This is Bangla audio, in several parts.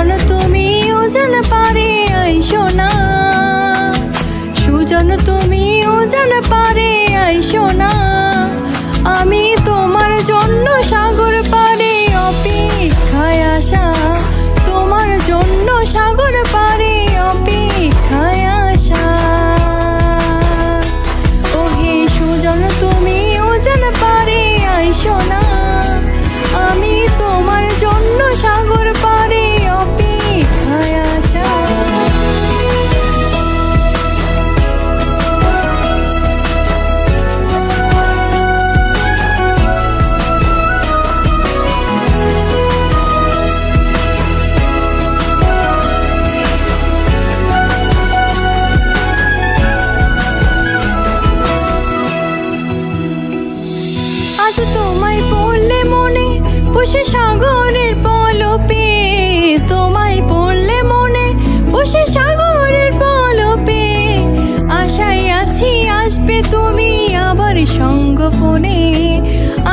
সুজন তুমি উজান পারে আইসো না, সুজন তুমি উজান পারে আইসো না। আমি তোমার জন্য সাগর পারে অপেক্ষায় আসা, তোমার জন্য সাগর পারে অপেক্ষায় আসা। ওহে সুজন তুমি উজান পারে আইসো না, আমি তোমার জন্য সাগর পারে অপেক্ষায় আসা। আজ তোমায় পড়লে মনে বসে সাগরের পলপে, তোমায় পড়লে মনে বসে সাগরের পলপে। আশায় আছি আসবে তুমি আবার সঙ্গোপনে,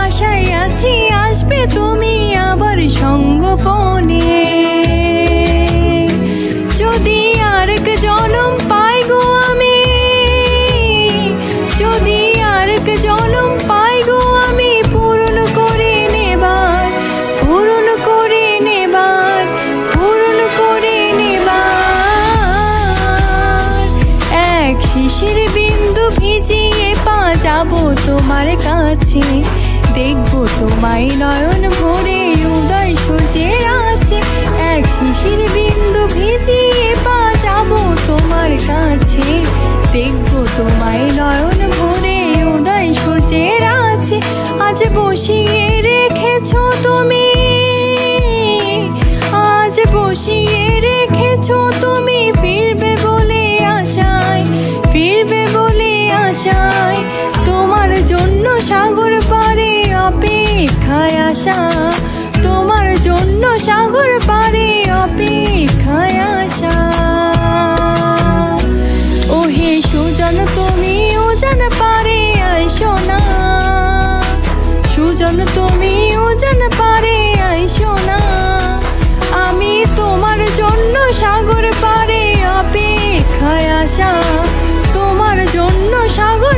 আশায় আছি আসবে তুমি আবার সঙ্গোপনে। যদি আরেক জনম পাই গো আমি, যদি আরেক জনম পাই গো আমি, পূরণ করে নেবার, পূরণ করে নেবার, পূরণ করে নেবার। এক শিশির বিন্দু ভিজিয়ে পা যাবো তোমার কাছে, দেখবো তোমায় নয়ন ভরে উদয় সূর্যে আছে। এক শিশির বিন্দু ভিজিয়ে পা যাবো তোমার কাছে, দেখবো তোমায় নয়ন ভরে উদয় সূর্যের আছে। আজ বসিয়ে রেখেছো তুমি, আজ বসিয়ে রেখেছো তুমি, ফিরবে বলে আশায়, ফিরবে বলে আশায়। তোমার জন্য সাগর পারে অপেক্ষায় আসা, তোমার জন্য সাগর পারে অপেক্ষায় আসা। ওহে সুজন তুমি উজান পারে আইসো না, সুজন তুমি উজান পারে আইসো না। আমি তোমার জন্য সাগর পারে অপেক্ষায় আসা, তোমার জন্য সাগর